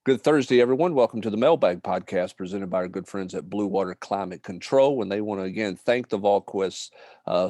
Good Thursday, everyone. Welcome to the Mailbag Podcast presented by our good friends at Blue Water Climate Control. And they want to, again, thank the Volquest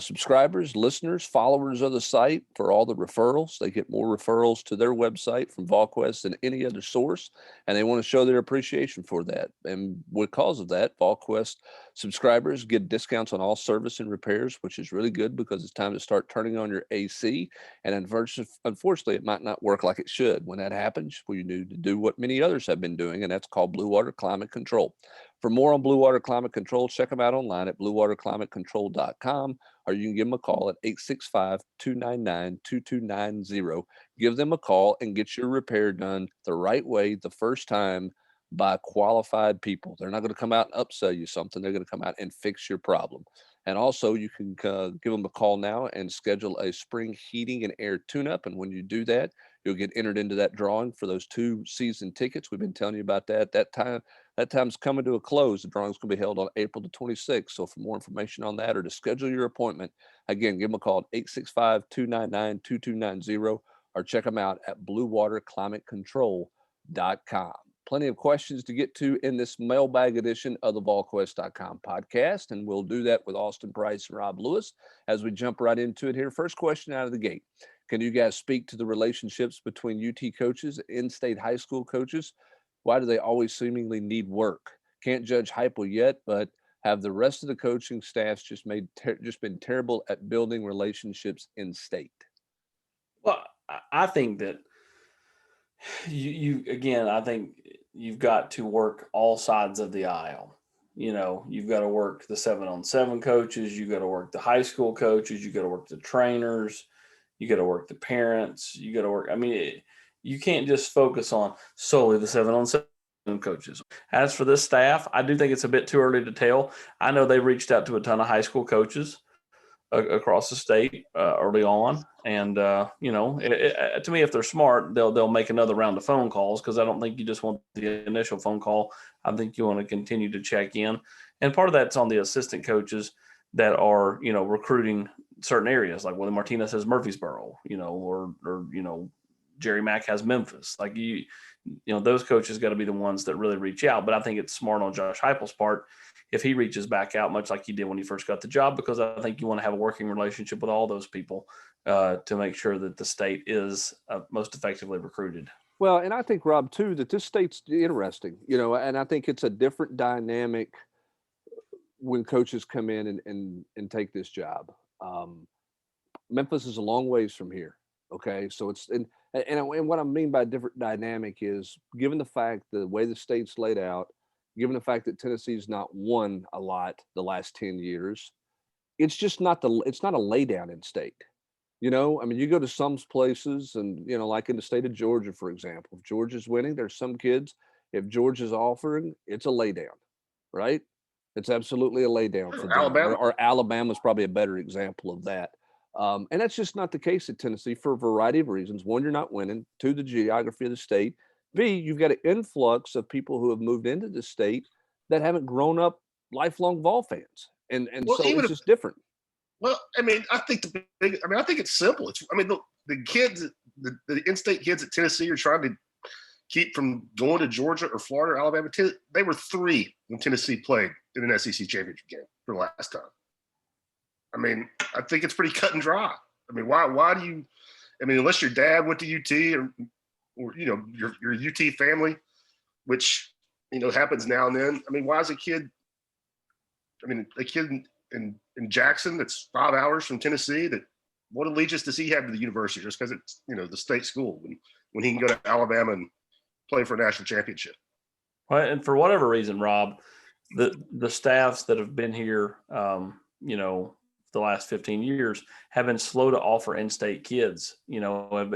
subscribers, listeners, followers of the site for all the referrals. They get more referrals to their website from Volquest than any other source, and they want to show their appreciation for that. And because of that, Volquest subscribers get discounts on all service and repairs, which is really good because it's time to start turning on your AC. And unfortunately, it might not work like it should. When that happens, we need to do what many others have been doing, and that's called Blue Water Climate Control. For more on Blue Water Climate Control, check them out online at bluewaterclimatecontrol.com, or you can give them a call at 865-299-2290. Give them a call and get your repair done the right way the first time by qualified people. They're not going to come out and upsell you something. They're going to come out and fix your problem. And also, you can give them a call now and schedule a spring heating and air tune-up. And when you do that, you'll get entered into that drawing for those 2 season tickets. We've been telling you about that. That time's coming to a close. The drawing's going to be held on April the 26th. So for more information on that or to schedule your appointment, again, give them a call at 865-299-2290 or check them out at bluewaterclimatecontrol.com. Plenty of questions to get to in this mailbag edition of the Volquest.com podcast, and we'll do that with Austin Price and Rob Lewis as we jump right into it here. First question out of the gate. Can you guys speak to the relationships between UT coaches and in-state high school coaches? Why do they always seemingly need work? Can't judge Heupel yet, but have the rest of the coaching staffs just been terrible at building relationships in state? Well, I think that I think you've got to work all sides of the aisle. You know, you've got to work the 7-on-7 coaches, you got to work the high school coaches, you got to work the trainers, you got to work the parents, you got to work. I mean, you can't just focus on solely the 7-on-7 coaches. As for this staff, I do think it's a bit too early to tell. I know they reached out to a ton of high school coaches across the state early on. And, to me, if they're smart, they'll make another round of phone calls, because I don't think you just want the initial phone call. I think you want to continue to check in. And part of that's on the assistant coaches that are, recruiting certain areas. Like Willie Martinez has Murfreesboro, or Jerry Mack has Memphis. Like, those coaches got to be the ones that really reach out. But I think it's smart on Josh Heupel's part if he reaches back out, much like he did when he first got the job, because I think you want to have a working relationship with all those people to make sure that the state is most effectively recruited. Well, and I think, Rob, too, that this state's interesting, and I think it's a different dynamic when coaches come in and take this job. Memphis is a long ways from here. Okay. So it's, and what I mean by different dynamic is, given the fact the way the state's laid out, given the fact that Tennessee's not won a lot the last 10 years, it's not a laydown in state. I mean, you go to some places and, like in the state of Georgia, for example, if Georgia's winning, there's some kids, if Georgia's offering, it's a laydown, right? It's absolutely a laydown for them. Alabama. Or Alabama's probably a better example of that. And that's just not the case at Tennessee for a variety of reasons. One, you're not winning. 2, the geography of the state. B, you've got an influx of people who have moved into the state that haven't grown up lifelong Vol fans. And so it's just different. Well, I mean, I think I think it's simple. The kids, the in-state kids at Tennessee are trying to keep from going to Georgia or Florida or Alabama. They were 3 when Tennessee played in an SEC championship game for the last time. I mean, I think it's pretty cut and dry. I mean, why do you? I mean, unless your dad went to UT or your UT family, which happens now and then. I mean, why is a kid in Jackson that's 5 hours from Tennessee, what allegiance does he have to the university just because it's the state school when he can go to Alabama and play for a national championship? Well, and for whatever reason, Rob, the staffs that have been here, the last 15 years have been slow to offer in-state kids, have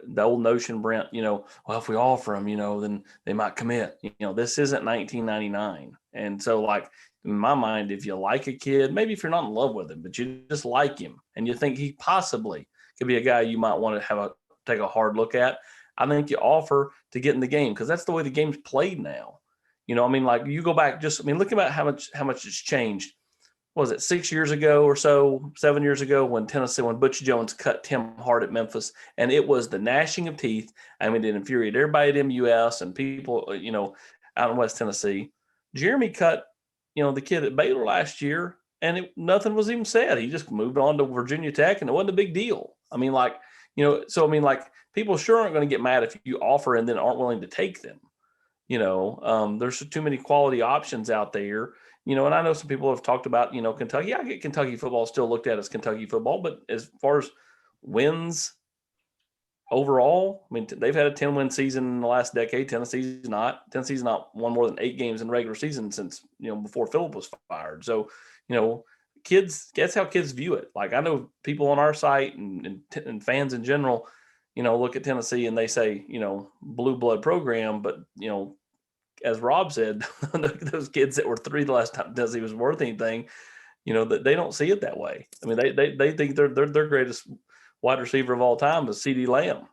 the old notion, Brent, well, if we offer them, then they might commit. This isn't 1999. And so, like, in my mind, if you like a kid, maybe if you're not in love with him, but you just like him and you think he possibly could be a guy you might want to take a hard look at, I think you offer to get in the game, because that's the way the game's played now. Like, you go back look about how much it's changed. was it 6 years ago or so, 7 years ago, when Butch Jones cut Tim Hart at Memphis, and it was the gnashing of teeth. I mean, it infuriated everybody at MUS and people, out in West Tennessee. Jeremy cut, the kid at Baylor last year, and nothing was even said. He just moved on to Virginia Tech, and it wasn't a big deal. I mean, people sure aren't going to get mad if you offer and then aren't willing to take them. There's too many quality options out there. And I know some people have talked about, Kentucky. I get Kentucky football still looked at as Kentucky football, but as far as wins overall, I mean, they've had a 10-win season in the last decade. Tennessee's not. Tennessee's not won more than 8 games in regular season since, before Phillip was fired. So, kids, that's how kids view it. Like, I know people on our site and fans in general, look at Tennessee and they say, blue blood program, but, as Rob said, those kids that were 3 the last time Tennessee was worth anything, that they don't see it that way. I mean, they think their greatest wide receiver of all time is CeeDee Lamb.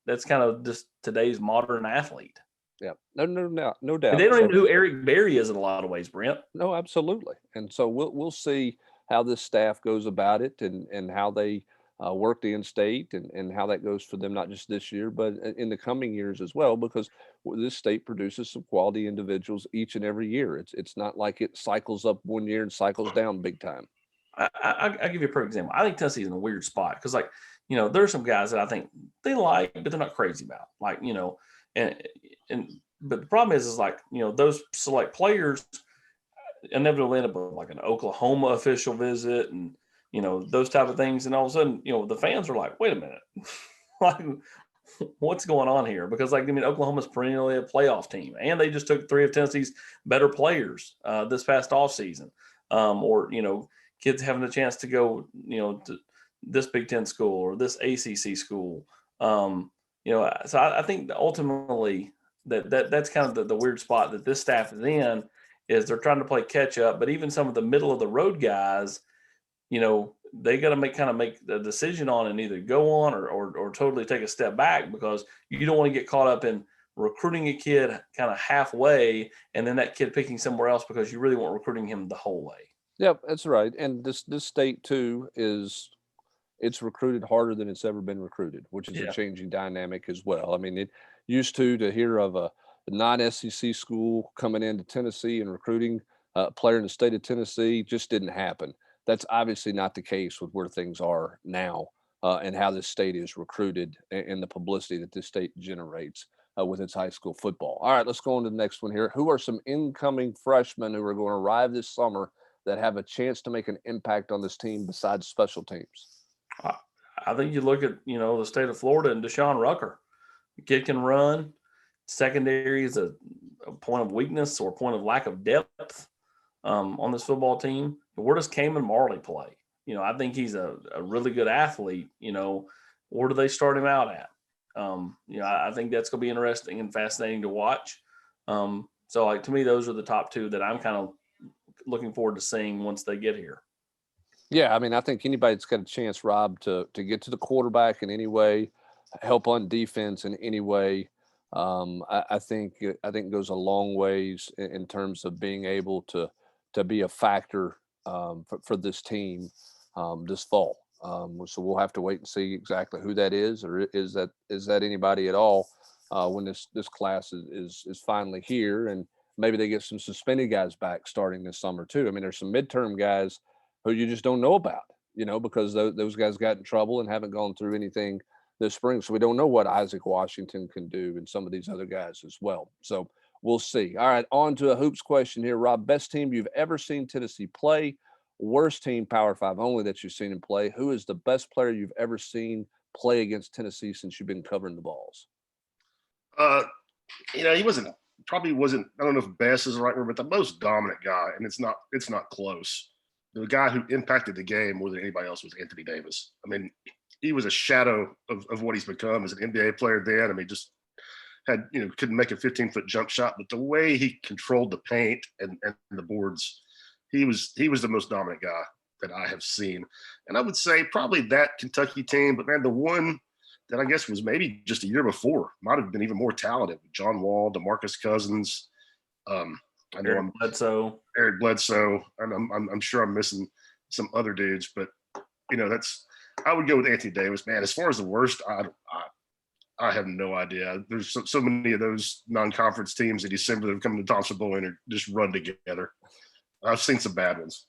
That's kind of just today's modern athlete. Yeah, no doubt. And they don't even know who Eric Berry is in a lot of ways, Brent. No, absolutely. And so we'll see how this staff goes about it and how they work the in-state and how that goes for them, not just this year, but in the coming years as well, because this state produces some quality individuals each and every year. It's not like it cycles up one year and cycles down big time. I'll give you a perfect example. I think Tennessee's in a weird spot because, there's some guys that I think they like, but they're not crazy about. But the problem is those select players inevitably end up with like an Oklahoma official visit and those type of things, and all of a sudden the fans are like, wait a minute, like what's going on here? Because Oklahoma's perennially a playoff team, and they just took 3 of Tennessee's better players this past offseason, or kids having a chance to go to this Big Ten school or this ACC school. So I think ultimately that's kind of the weird spot that this staff is in, is they're trying to play catch up. But even some of the middle of the road guys, they got to make the decision on and either go on or totally take a step back, because you don't want to get caught up in recruiting a kid kind of halfway and then that kid picking somewhere else because you really weren't recruiting him the whole way. Yep, that's right. And this state too it's recruited harder than it's ever been recruited, which is a changing dynamic as well. I mean, it used to hear of a non-SEC school coming into Tennessee and recruiting a player in the state of Tennessee just didn't happen. That's obviously not the case with where things are now and how this state is recruited and the publicity that this state generates with its high school football. All right, let's go on to the next one here. Who are some incoming freshmen who are going to arrive this summer that have a chance to make an impact on this team besides special teams? I think you look at, the state of Florida and Deshaun Rucker. The kid can run. Secondary is a point of weakness or point of lack of depth on this football team. Where does Cayman Marley play? I think he's a really good athlete. Where do they start him out at? I think that's going to be interesting and fascinating to watch. So to me, those are the top 2 that I'm kind of looking forward to seeing once they get here. Yeah, I mean, I think anybody that's got a chance, Rob, to get to the quarterback in any way, help on defense in any way, I think goes a long ways in terms of being able to be a factor for this team this fall. So we'll have to wait and see exactly who that is, or is that anybody at all when this class is finally here, and maybe they get some suspended guys back starting this summer too. I mean, there's some midterm guys who you just don't know about, because those guys got in trouble and haven't gone through anything this spring. So we don't know what Isaac Washington can do and some of these other guys as well. So we'll see. All right, on to a hoops question here, Rob. Best team you've ever seen Tennessee play, worst team, Power 5 only, that you've seen him play. Who is the best player you've ever seen play against Tennessee since you've been covering the balls? He probably wasn't, I don't know if best is the right word, but the most dominant guy, and it's not close. The guy who impacted the game more than anybody else was Anthony Davis. I mean, he was a shadow of what he's become as an NBA player then. I mean, just had, couldn't make a 15-foot jump shot, but the way he controlled the paint and the boards, he was the most dominant guy that I have seen. And I would say probably that Kentucky team, but man, the one that I guess was maybe just a year before might have been even more talented. John Wall, DeMarcus Cousins, I know Eric Bledsoe, and I'm sure I'm missing some other dudes, but I would go with Anthony Davis, man. As far as the worst, I have no idea. There's so many of those non-conference teams in December that have come to Thompson Bowl and just run together. I've seen some bad ones.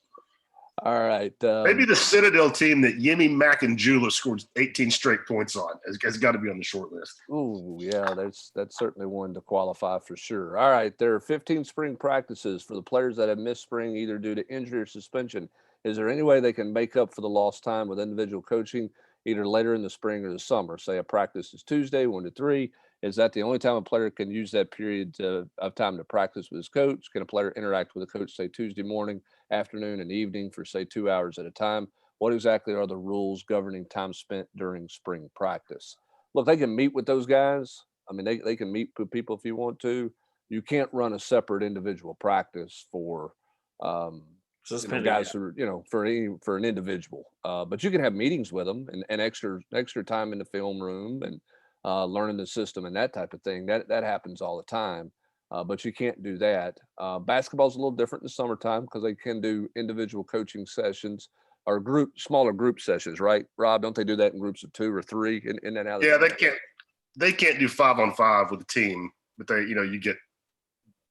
All right. Maybe the Citadel team that Yemi Makanjula scored 18 straight points on has got to be on the short list. Oh, yeah, that's certainly one to qualify for sure. All right, there are 15 spring practices for the players that have missed spring either due to injury or suspension. Is there any way they can make up for the lost time with individual coaching either later in the spring or the summer? Say a practice is Tuesday, 1 to 3. Is that the only time a player can use that period of time to practice with his coach? Can a player interact with a coach, say, Tuesday morning, afternoon, and evening for, say, 2 hours at a time? What exactly are the rules governing time spent during spring practice? Look, they can meet with those guys. I mean, they can meet with people if you want to. You can't run a separate individual practice for guys who are, for an individual. But you can have meetings with them and extra time in the film room and learning the system and that type of thing. That happens all the time. But you can't do that. Basketball's a little different in the summertime because they can do individual coaching sessions or smaller group sessions, right? Rob, don't they do that in groups of 2 or 3 in and out? Yeah, they can't do 5-on-5 with a team, but they, you get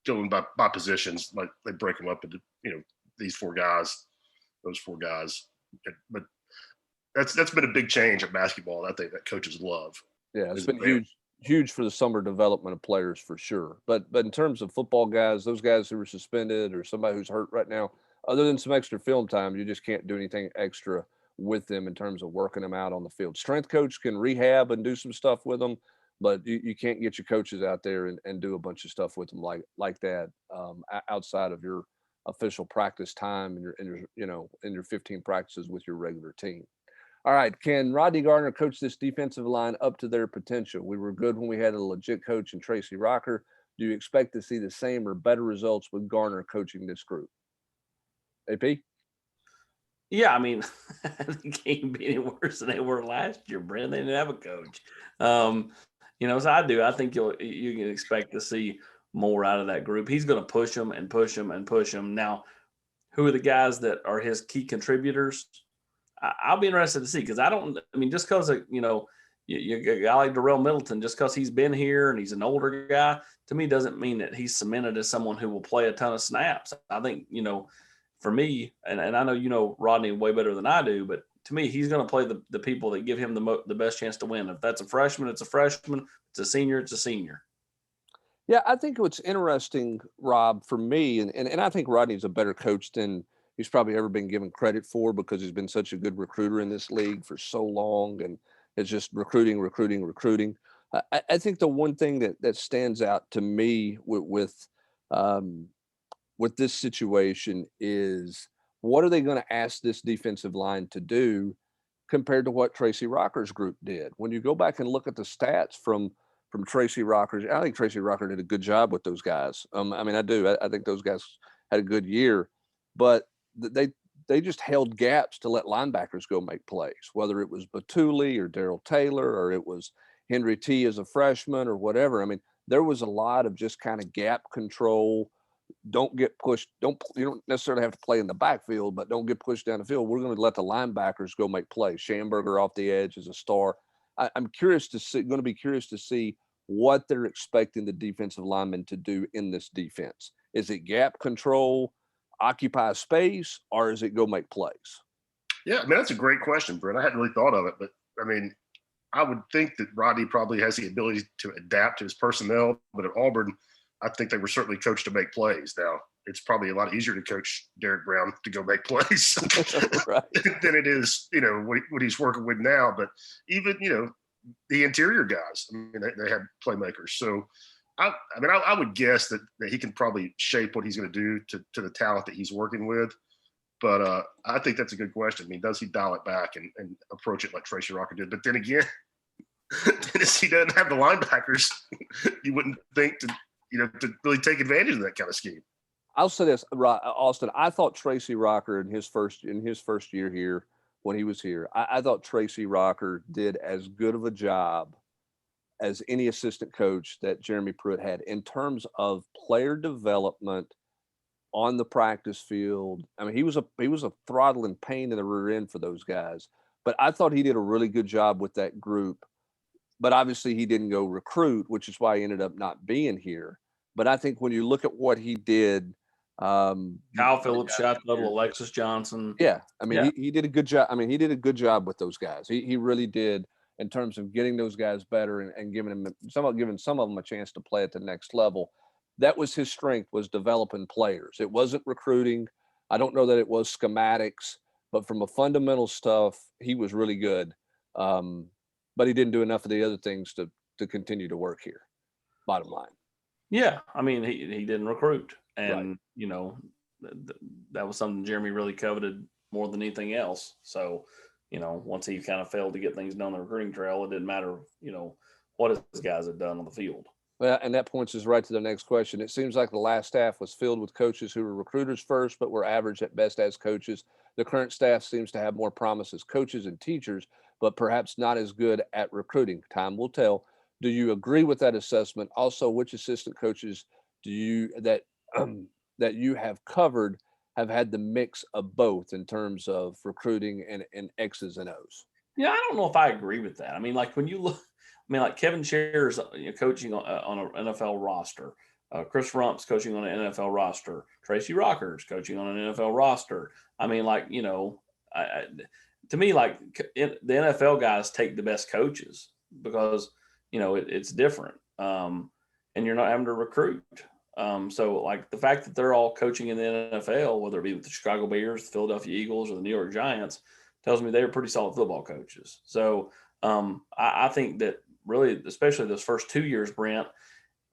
going by positions, like they break them up into, these 4 guys, those 4 guys. But that's been a big change in basketball. I think that coaches love. Yeah, it's been huge for the summer development of players for sure. But in terms of football guys, those guys who were suspended or somebody who's hurt right now, other than some extra film time, you just can't do anything extra with them in terms of working them out on the field. Strength coach can rehab and do some stuff with them, but you can't get your coaches out there and do a bunch of stuff with them like that outside of your official practice time and your 15 practices with your regular team. All right, can Rodney Gardner coach this defensive line up to their potential? We were good when we had a legit coach in Tracy Rocker. Do you expect to see the same or better results with Gardner coaching this group? AP? Yeah, I mean, they can't be any worse than they were last year, Brent. They didn't have a coach. So I do. I think you can expect to see more out of that group. He's going to push them and push them and push them. Now, who are the guys that are his key contributors? I'll be interested to see because just because you a guy like Darrell Middleton, just because he's been here and he's an older guy, to me doesn't mean that he's cemented as someone who will play a ton of snaps. I think for me, and I know Rodney way better than I do, but to me, he's going to play the people that give him the best chance to win. If that's a freshman, it's a freshman. If it's a senior, it's a senior. Yeah, I think what's interesting, Rob, for me, and I think Rodney's a better coach than he's probably ever been given credit for because he's been such a good recruiter in this league for so long, and it's just recruiting. I think the one thing that stands out to me with this situation is what are they going to ask this defensive line to do compared to what Tracy Rocker's group did? When you go back and look at the stats from Tracy Rocker's, I think Tracy Rocker did a good job with those guys. I do. I think those guys had a good year, but they just held gaps to let linebackers go make plays, whether it was Batuli or Darrell Taylor or it was Henry T as a freshman or whatever. I mean, there was a lot of just kind of gap control. Don't get pushed. You don't necessarily have to play in the backfield, but don't get pushed down the field. We're going to let the linebackers go make plays. Schamberger off the edge is a star. I'm curious to see what they're expecting the defensive linemen to do in this defense. Is it gap control, occupy space, or is it go make plays? Yeah, I mean, that's a great question, Brent. I hadn't really thought of it, but I mean, I would think that Rodney probably has the ability to adapt to his personnel, but at Auburn, I think they were certainly coached to make plays. Now, it's probably a lot easier to coach Derek Brown to go make plays than it is, what he's working with now. But even, the interior guys, I mean, they have playmakers. So, I would guess that he can probably shape what he's going to do to the talent that he's working with. But I think that's a good question. I mean, does he dial it back and approach it like Tracy Rocker did? But then again, Tennessee doesn't have the linebackers. You wouldn't think to really take advantage of that kind of scheme. I'll say this, Austin. I thought Tracy Rocker in his first year here, when he was here, I thought Tracy Rocker did as good of a job as any assistant coach that Jeremy Pruitt had in terms of player development on the practice field. I mean, he was a throttling pain in the rear end for those guys. But I thought he did a really good job with that group. But obviously he didn't go recruit, which is why he ended up not being here. But I think when you look at what he did, Kyle Phillips, Shot Little, Alexis Johnson. yeah, I mean, Yeah. he did a good job. I mean, he did a good job with those guys. He really did, in terms of getting those guys better and giving some of them a chance to play at the next level. That was his strength, was developing players. It wasn't recruiting. I don't know that it was schematics, but from a fundamental stuff, he was really good. But he didn't do enough of the other things to continue to work here. Bottom line. Yeah, I mean, he didn't recruit, and Right. you know, that was something Jeremy really coveted more than anything else. So, you know, once he kind of failed to get things done on the recruiting trail, it didn't matter, you know, what his guys had done on the field. Well, and that points us right to the next question. It seems like the last staff was filled with coaches who were recruiters first, but were average at best as coaches. The current staff seems to have more promise as coaches and teachers, but perhaps not as good at recruiting. Time will tell. Do you agree with that assessment? Also, which assistant coaches do you that that you have covered have had the mix of both in terms of recruiting and X's and O's? Yeah, I don't know if I agree with that. I mean, like when you look, I mean, like Kevin Shear's coaching on an NFL roster. Chris Rump's coaching on an NFL roster. Tracy Rocker's coaching on an NFL roster. I mean, like, you know, to me, like the NFL guys take the best coaches because, you know, it's different. And you're not having to recruit. So like the fact that they're all coaching in the NFL, whether it be with the Chicago Bears, the Philadelphia Eagles, or the New York Giants, tells me they're pretty solid football coaches. So I think that really, especially those first 2 years, Brent,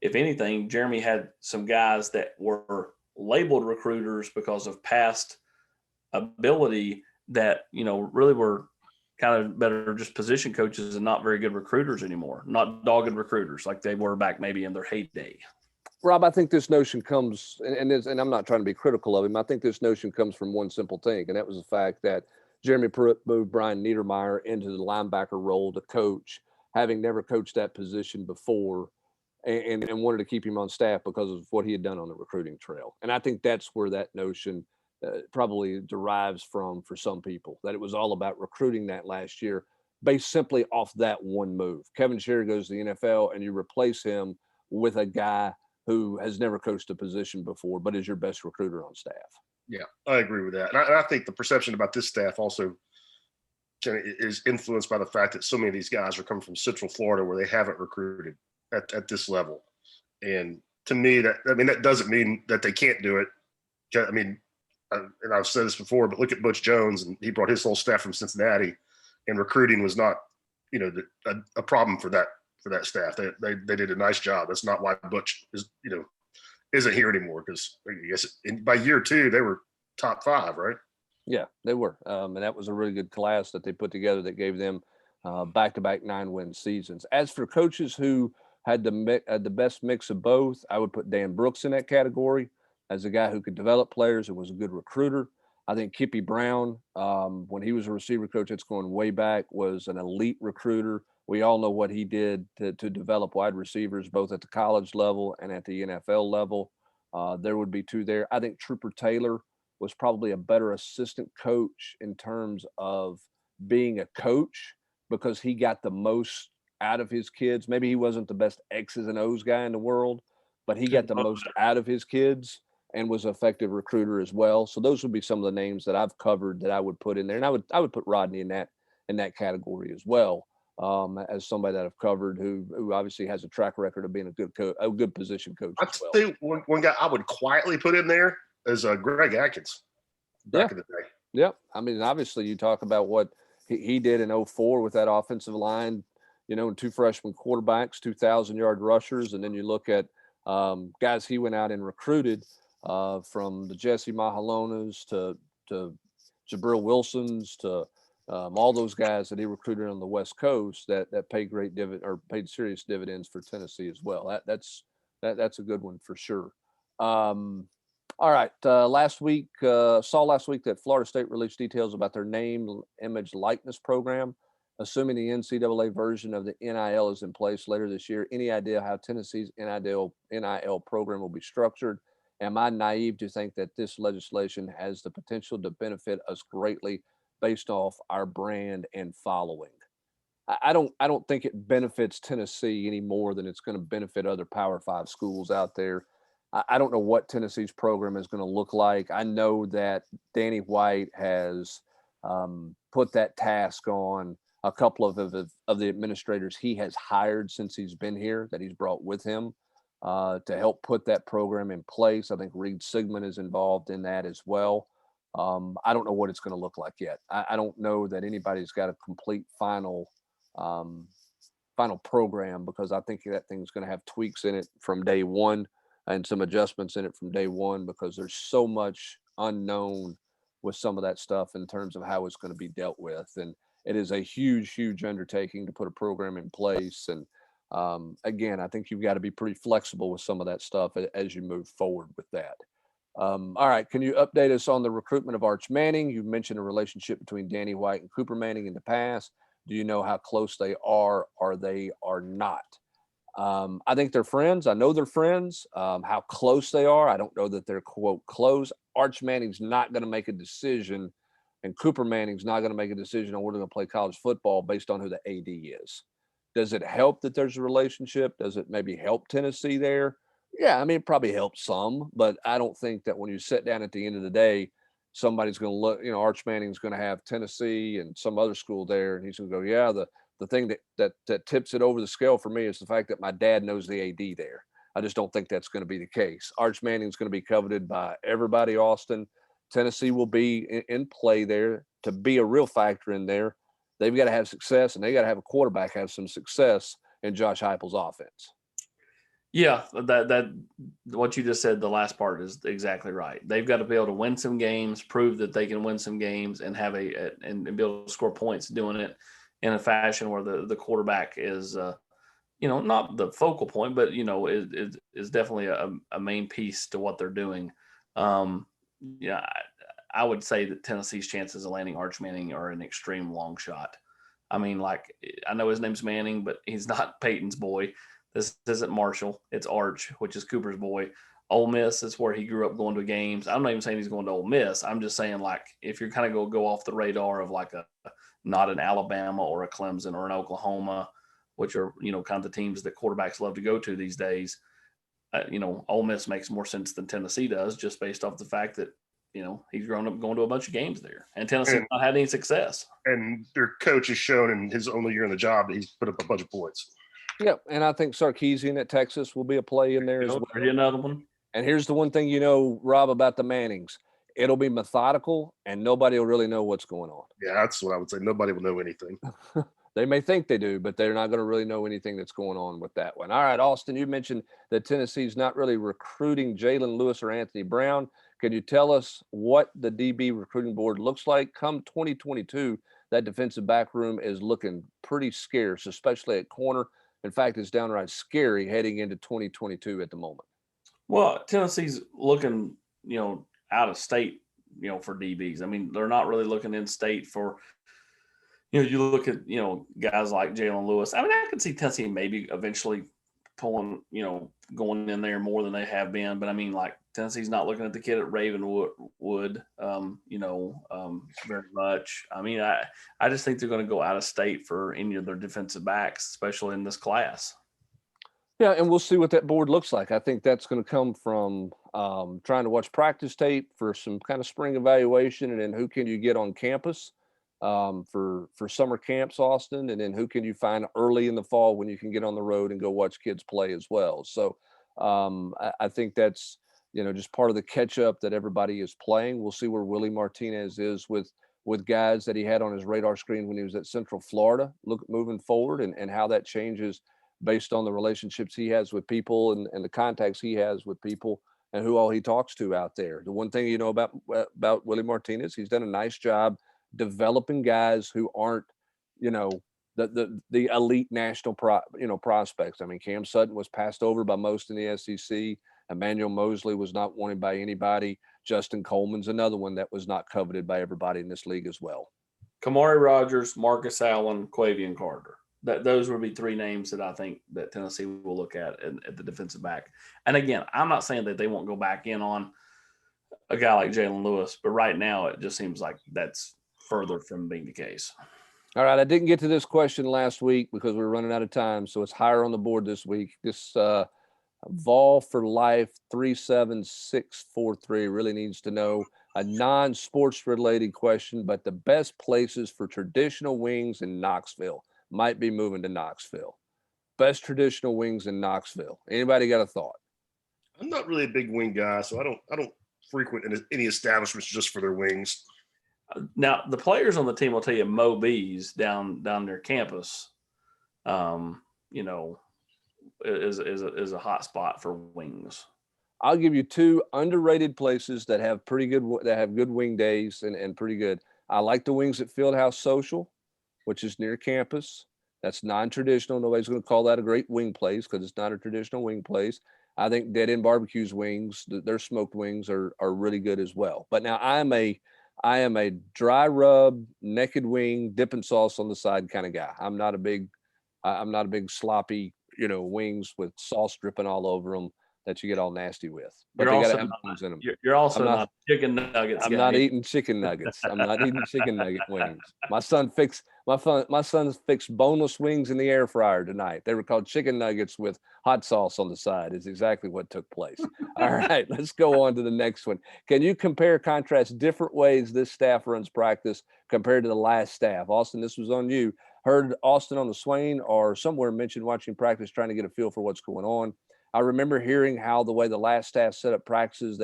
if anything, Jeremy had some guys that were labeled recruiters because of past ability that, you know, really were kind of better just position coaches and not very good recruiters anymore, not dogged recruiters like they were back maybe in their heyday. Rob, I think this notion comes, and I'm not trying to be critical of him. I think this notion comes from one simple thing, and that was the fact that Jeremy Pruitt moved Brian Niedermeyer into the linebacker role to coach, having never coached that position before, and wanted to keep him on staff because of what he had done on the recruiting trail. And I think that's where that notion probably derives from for some people, that it was all about recruiting that last year based simply off that one move. Kevin Shear goes to the NFL, and you replace him with a guy who has never coached a position before, but is your best recruiter on staff. Yeah, I agree with that. And I think the perception about this staff also is influenced by the fact that so many of these guys are coming from Central Florida where they haven't recruited at this level. And to me, that doesn't mean that they can't do it. I mean, and I've said this before, but look at Butch Jones, and he brought his whole staff from Cincinnati, and recruiting was not, you know, a problem for that staff. They did a nice job. That's not why Butch isn't here anymore, because I guess by year 2 they were top 5, right? Yeah, they were, and that was a really good class that they put together that gave them back-to-back 9-win seasons. As for coaches who had the best mix of both, I would put Dan Brooks in that category as a guy who could develop players and was a good recruiter. I think Kippy Brown, when he was a receiver coach, that's going way back, was an elite recruiter. We all know what he did to develop wide receivers, both at the college level and at the NFL level. There would be 2 there. I think Trooper Taylor was probably a better assistant coach in terms of being a coach because he got the most out of his kids. Maybe he wasn't the best X's and O's guy in the world, but he got the most out of his kids and was an effective recruiter as well. So those would be some of the names that I've covered that I would put in there. And I would put Rodney in that category as well, as somebody that I've covered who obviously has a track record of being a good position coach. I'd say one guy I would quietly put in there is Greg Atkins back in the day. Yeah. I mean, obviously you talk about what he did in 2004 with that offensive line, you know, and 2 freshman quarterbacks, 2,000-yard rushers. And then you look at guys he went out and recruited, from the Jesse Mahalonas to Jabril Wilsons to all those guys that he recruited on the West Coast that paid serious dividends for Tennessee as well. That's a good one for sure. All right. Saw last week that Florida State released details about their name, image, likeness program, assuming the NCAA version of the NIL is in place later this year. Any idea how Tennessee's NIL program will be structured? am I naive to think that this legislation has the potential to benefit us greatly based off our brand and following? I don't think it benefits Tennessee any more than it's going to benefit other Power Five schools out there. I don't know what Tennessee's program is going to look like. I know that Danny White has put that task on a couple of the administrators he has hired since he's been here, that he's brought with him to help put that program in place. I think Reed Sigmund is involved in that as well. I don't know what it's going to look like yet. I don't know that anybody's got a complete um, final program, because I think that thing's going to have tweaks in it from day one and some adjustments in it from day one, because there's so much unknown with some of that stuff in terms of how it's going to be dealt with. And it is a huge, huge undertaking to put a program in place. And again, I think you've got to be pretty flexible with some of that stuff as you move forward with that. All right. Can you update us on the recruitment of Arch Manning? You mentioned a relationship between Danny White and Cooper Manning in the past. Do you know how close they are or they are not? I think they're friends. I know they're friends. How close they are, I don't know that they're, quote, close. Arch Manning's not going to make a decision, and Cooper Manning's not going to make a decision on where they're going to play college football based on who the AD is. Does it help that there's a relationship? Does it maybe help Tennessee there? Yeah, I mean, it probably helps some, but I don't think that when you sit down at the end of the day, somebody's going to look, Arch Manning's going to have Tennessee and some other school there, and he's going to go, yeah, the thing that tips it over the scale for me is the fact that my dad knows the AD there. I just don't think that's going to be the case. Arch Manning's going to be coveted by everybody, Austin. Tennessee will be in play there to be a real factor in there. They've got to have success, and they got to have a quarterback have some success in Josh Heupel's offense. Yeah, that what you just said, the last part is exactly right. They've got to be able to win some games, prove that they can win some games, and have and be able to score points doing it in a fashion where the quarterback is, not the focal point, but is definitely a main piece to what they're doing. Yeah, I would say that Tennessee's chances of landing Arch Manning are an extreme long shot. I mean, I know his name's Manning, but he's not Peyton's boy. This isn't Marshall. It's Arch, which is Cooper's boy. Ole Miss is where he grew up going to games. I'm not even saying he's going to Ole Miss. I'm just saying, if you're kind of go off the radar of not an Alabama or a Clemson or an Oklahoma, which are, kind of the teams that quarterbacks love to go to these days, Ole Miss makes more sense than Tennessee does, just based off the fact that, he's grown up going to a bunch of games there, and Tennessee's not had any success. And their coach has shown in his only year in the job that he's put up a bunch of points. Yeah, and I think Sarkisian at Texas will be a play in there as well. Another one. And here's the one thing Rob, about the Mannings. It'll be methodical, and nobody will really know what's going on. Yeah, that's what I would say. Nobody will know anything. They may think they do, but they're not going to really know anything that's going on with that one. All right, Austin, you mentioned that Tennessee's not really recruiting Jalen Lewis or Anthony Brown. Can you tell us what the DB recruiting board looks like? Come 2022, that defensive back room is looking pretty scarce, especially at corner. In fact, it's downright scary heading into 2022 at the moment. Well, Tennessee's looking, out of state, for DBs. I mean, they're not really looking in state for, you look at, guys like Jalen Lewis. I mean, I could see Tennessee maybe eventually pulling, going in there more than they have been. But I mean, Tennessee's not looking at the kid at Ravenwood, very much. I mean, I just think they're going to go out of state for any of their defensive backs, especially in this class. Yeah, and we'll see what that board looks like. I think that's going to come from trying to watch practice tape for some kind of spring evaluation, and then who can you get on campus for summer camps, Austin, and then who can you find early in the fall when you can get on the road and go watch kids play as well. So I think that's just part of the catch up that everybody is playing. We'll see where Willie Martinez is with guys that he had on his radar screen when he was at Central Florida. Look moving forward and how that changes based on the relationships he has with people and the contacts he has with people and who all he talks to out there. The one thing about Willie Martinez, he's done a nice job developing guys who aren't, the elite national prospects. I mean, Cam Sutton was passed over by most in the SEC. Emmanuel Mosley was not wanted by anybody. Justin Coleman's another one that was not coveted by everybody in this league as well. Kamari Rogers, Marcus Allen, Quavian Carter. those would be three names that I think that Tennessee will look at the defensive back. And again, I'm not saying that they won't go back in on a guy like Jalen Lewis, but right now it just seems like that's further from being the case. All right, I didn't get to this question last week because we were running out of time, so it's higher on the board this week. This Vol for Life 37643 really needs to know a non-sports related question, but the best places for traditional wings in Knoxville. Might be moving to Knoxville. Best traditional wings in Knoxville. Anybody got a thought? I'm not really a big wing guy, so I don't frequent any establishments just for their wings. Now, the players on the team will tell you Mo B's down their campus, you know, is a hot spot for wings. I'll give you two underrated places that have good wing days and pretty good. I like the wings at Fieldhouse Social, which is near campus. That's non-traditional. Nobody's going to call that a great wing place because it's not a traditional wing place. I think Dead End Barbecue's wings, their smoked wings are really good as well. But now I am a dry rub, naked wing, dipping sauce on the side kind of guy. I'm not a big sloppy, wings with sauce dripping all over them that you get all nasty with. But You're they got also to have bones in them. You're also not chicken nuggets. I'm guy. not eating chicken nuggets. I'm not eating chicken nugget wings. My son fixed boneless wings in the air fryer tonight. They were called chicken nuggets with hot sauce on the side. Is exactly what took place. All right, let's go on to the next one. Can you contrast different ways this staff runs practice compared to the last staff? Austin, this was on you. Heard Austin on the Swain or somewhere mentioned watching practice, trying to get a feel for what's going on. I remember hearing how the way the last staff set up practices,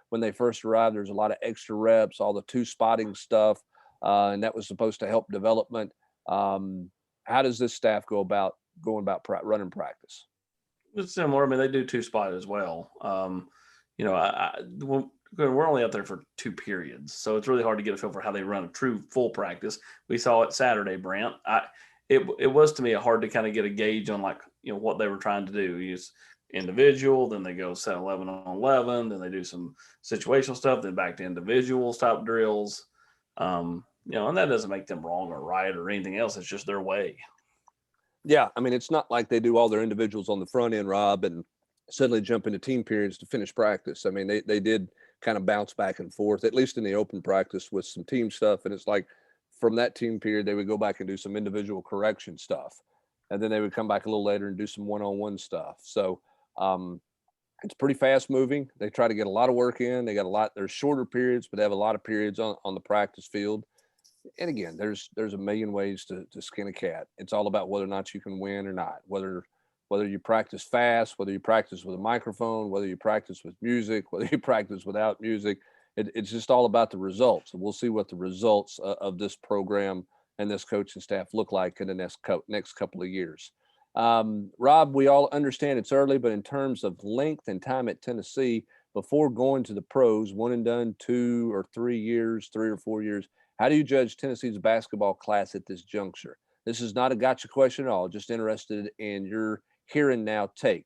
when they first arrived, there was a lot of extra reps, all the two spotting stuff, and that was supposed to help development. How does this staff go about running practice? It's similar. I mean, they do two spot as well. We're only out there for 2 periods, so it's really hard to get a feel for how they run a true full practice. We saw it Saturday, Brant. It was to me hard to kind of get a gauge on what they were trying to do. Use individual, then they go set 11 on 11, then they do some situational stuff, then back to individual type drills. And that doesn't make them wrong or right or anything else. It's just their way. Yeah, I mean, it's not like they do all their individuals on the front end, Rob, and suddenly jump into team periods to finish practice. I mean, they did kind of bounce back and forth, at least in the open practice with some team stuff. And it's like from that team period, they would go back and do some individual correction stuff. And then they would come back a little later and do some one-on-one stuff. So it's pretty fast moving. They try to get a lot of work in. There's shorter periods, but they have a lot of periods on the practice field. And again, there's a million ways to skin a cat. It's all about whether or not you can win or not, whether you practice fast, whether you practice with a microphone, whether you practice with music, whether you practice without music. It's just all about the results. And we'll see what the results of this program and this coaching staff look like in the next couple of years. Rob, we all understand it's early, but in terms of length and time at Tennessee, before going to the pros, one and done 2 or 3 years, 3 or 4 years, how do you judge Tennessee's basketball class at this juncture? This is not a gotcha question at all. Just interested in your here and now take.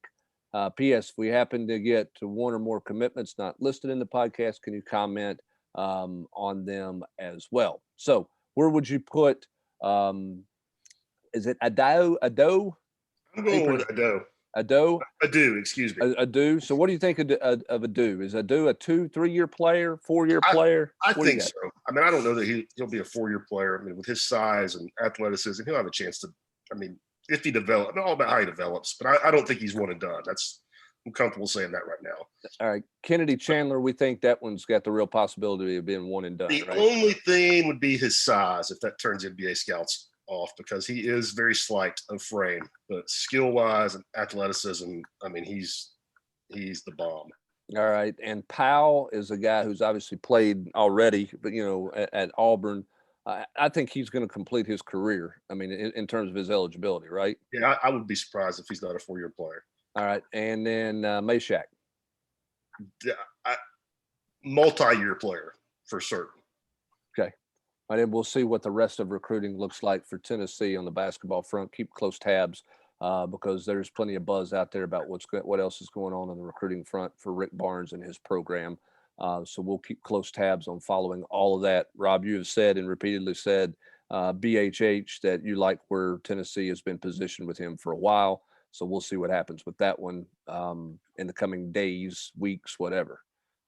P.S. If we happen to get to one or more commitments not listed in the podcast, can you comment on them as well? So where would you put, is it Ado? I'm going with Ado. Ado, excuse me. Ado. So what do you think of Ado? Is Ado a 2-3 year player, 4-year player? I think so. I mean, I don't know that he'll be a 4-year player. I mean, with his size and athleticism, he'll have a chance to, if he develops, all about how he develops, but I don't think he's one and done. I'm comfortable saying that right now. All right. Kennedy Chandler, we think that one's got the real possibility of being one and done. The only thing would be his size if that turns NBA scouts off, because he is very slight of frame, but skill-wise and athleticism, he's the bomb. All right. And Powell is a guy who's obviously played already, but, at Auburn. I think he's going to complete his career. In terms of his eligibility, right? Yeah, I would be surprised if he's not a 4-year player. All right. And then Meshack. Multi-year player for certain. Okay. And then we'll see what the rest of recruiting looks like for Tennessee on the basketball front. Keep close tabs because there's plenty of buzz out there about what else is going on the recruiting front for Rick Barnes and his program. So we'll keep close tabs on following all of that. Rob, you have said and repeatedly said BHH, that you like where Tennessee has been positioned with him for a while. So we'll see what happens with that one in the coming days, weeks, whatever,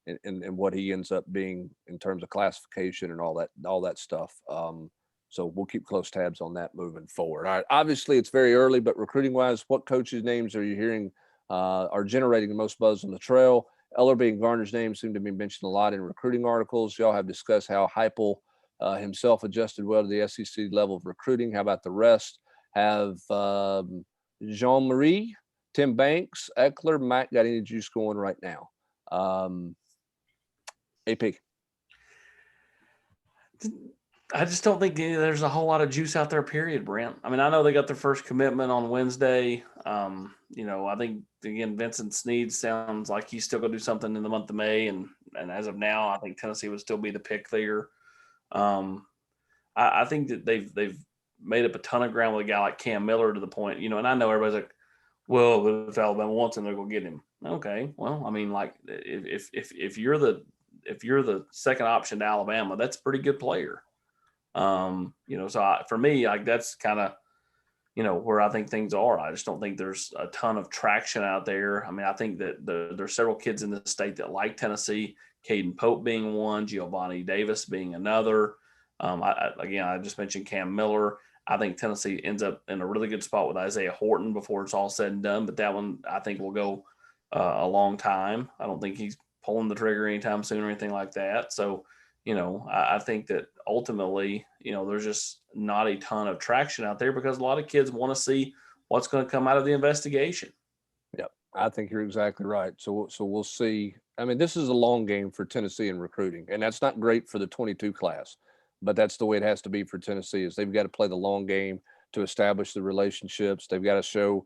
and what he ends up being in terms of classification and all that stuff. So we'll keep close tabs on that moving forward. All right. Obviously, it's very early, but recruiting wise, what coaches' names are you hearing are generating the most buzz on the trail? Ellerby and Garner's names seem to be mentioned a lot in recruiting articles. Y'all have discussed how Heupel himself adjusted well to the SEC level of recruiting. How about the rest? Have Jean-Marie, Tim Banks, Eckler, Matt got any juice going right now? AP. I just don't think there's a whole lot of juice out there, period, Brent. I mean, I know they got their first commitment on Wednesday. I think, again, Vincent Sneed sounds like he's still going to do something in the month of May. And as of now, I think Tennessee would still be the pick there. I think that they've made up a ton of ground with a guy like Cam Miller to the point, and I know everybody's like, well, if Alabama wants him, they're going to get him. Okay. Well, I mean, like if you're the second option to Alabama, that's a pretty good player. For me, like that's kind of, where I think things are. I just don't think there's a ton of traction out there. I mean, I think that there's several kids in the state that like Tennessee, Caden Pope being one, Giovanni Davis being another. I just mentioned Cam Miller. I think Tennessee ends up in a really good spot with Isaiah Horton before it's all said and done, but that one I think will go a long time. I don't think he's pulling the trigger anytime soon or anything like that. So, I think that ultimately, there's just not a ton of traction out there because a lot of kids want to see what's going to come out of the investigation. Yep, I think you're exactly right. So we'll see. I mean, this is a long game for Tennessee in recruiting, and that's not great for the 22 class, but that's the way it has to be for Tennessee. Is they've got to play the long game to establish the relationships. They've got to show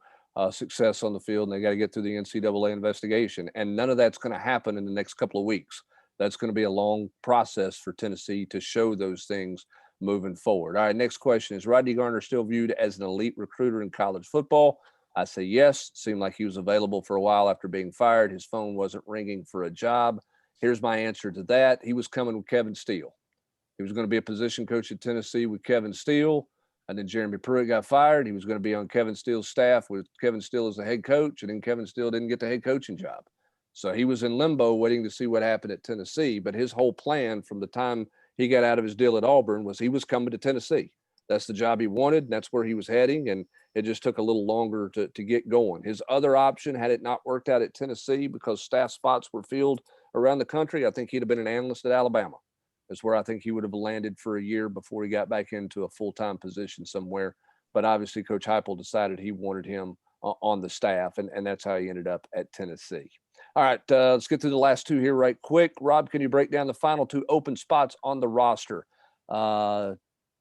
success on the field, and they got to get through the NCAA investigation. And none of that's going to happen in the next couple of weeks. That's going to be a long process for Tennessee to show those things moving forward. All right, next question. Is Rodney Garner still viewed as an elite recruiter in college football? I say yes. Seemed like he was available for a while after being fired. His phone wasn't ringing for a job. Here's my answer to that. He was coming with Kevin Steele. He was going to be a position coach at Tennessee with Kevin Steele, and then Jeremy Pruitt got fired. He was going to be on Kevin Steele's staff with Kevin Steele as the head coach, and then Kevin Steele didn't get the head coaching job. So he was in limbo waiting to see what happened at Tennessee. But his whole plan from the time he got out of his deal at Auburn was he was coming to Tennessee. That's the job he wanted, and that's where he was heading, and it just took a little longer to get going. His other option, had it not worked out at Tennessee because staff spots were filled around the country, I think he'd have been an analyst at Alabama. That's where I think he would have landed for a year before he got back into a full-time position somewhere. But obviously, Coach Heupel decided he wanted him on the staff, and that's how he ended up at Tennessee. All right, let's get through the last two here right quick. Rob, can you break down the final two open spots on the roster?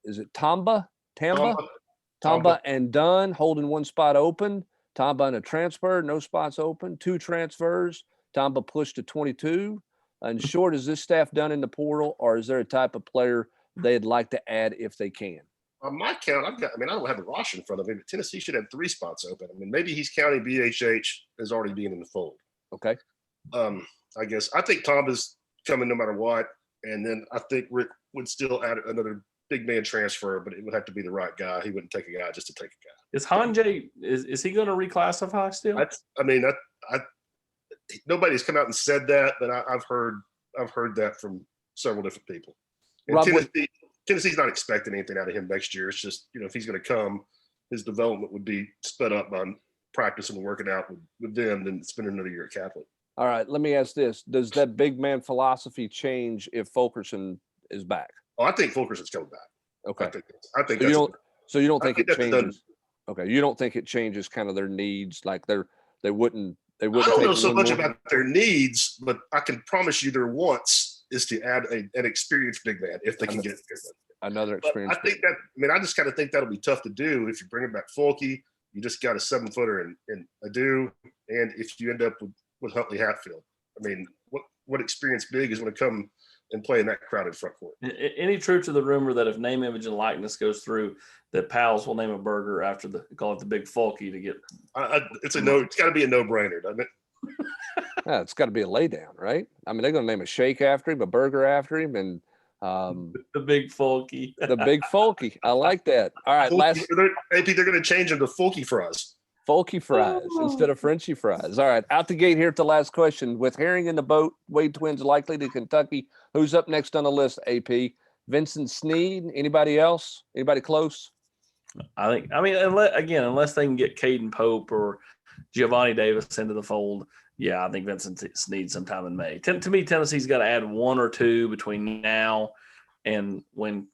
Is it Tamba and Dunn holding one spot open? Tamba and a transfer, no spots open. Two transfers. Tamba pushed to 22. And short, is this staff done in the portal, or is there a type of player they'd like to add if they can? On my count, I don't have the roster in front of me, but Tennessee should have 3 spots open. I mean, maybe he's counting BHH as already being in the fold. Okay. I guess I think Tom is coming no matter what, and then I think Rick would still add another big man transfer, but it would have to be the right guy. He wouldn't take a guy just to take a guy. Is Hanjay is he going to reclassify still? Nobody's come out and said that, but I've heard that from several different people. And Rob, Tennessee's not expecting anything out of him next year. It's just, if he's going to come, his development would be sped up by practicing and working out with them than spending another year at Catholic. All right, let me ask this. Does that big man philosophy change if Fulkerson is back? Oh, I think Fulkerson's coming back. Okay. I think so you don't think it changes? Done. Okay, you don't think it changes kind of their needs, like they wouldn't. I don't know so much about their needs, but I can promise you their wants is to add an experienced big man if they can get another experience. I just kind of think that'll be tough to do if you bring back Fulke. You just got a 7-footer in Adu, and if you end up with Huntley Hatfield, I mean, what experienced big is going to come and play in that crowded front court? Any truth to the rumor that if name, image, and likeness goes through, that Powell's will name a burger after call it the Big Fulke to get? It's got to be a no-brainer, doesn't it? Yeah, it's got to be a lay down, right? I mean, they're going to name a shake after him, a burger after him, and The big Folky. The big Folky. I like that. All right, last AP, they're going to change them to Folky fries. Folky fries instead of Frenchy fries. All right, out the gate here at the last question. With Herring in the boat, Wade twins likely to Kentucky. Who's up next on the list, AP? Vincent Sneed? Anybody else? Anybody close? Unless they can get Caden Pope or Giovanni Davis into the fold, yeah, I think Vincent Sneed sometime in May. To me, Tennessee's got to add one or two between now and when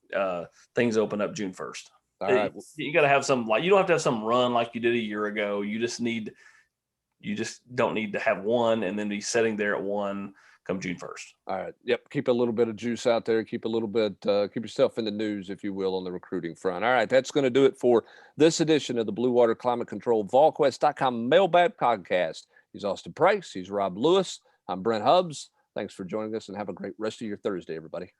things open up June 1st. All right. You got to have some, like, you don't have to have some run like you did a year ago. You just don't need to have one and then be sitting there at one come June 1st. All right. Yep. Keep a little bit of juice out there. Keep yourself in the news, if you will, on the recruiting front. All right. That's going to do it for this edition of the Blue Water Climate Control Volquest.com mailbag podcast. He's Austin Price. He's Rob Lewis. I'm Brent Hubbs. Thanks for joining us and have a great rest of your Thursday, everybody.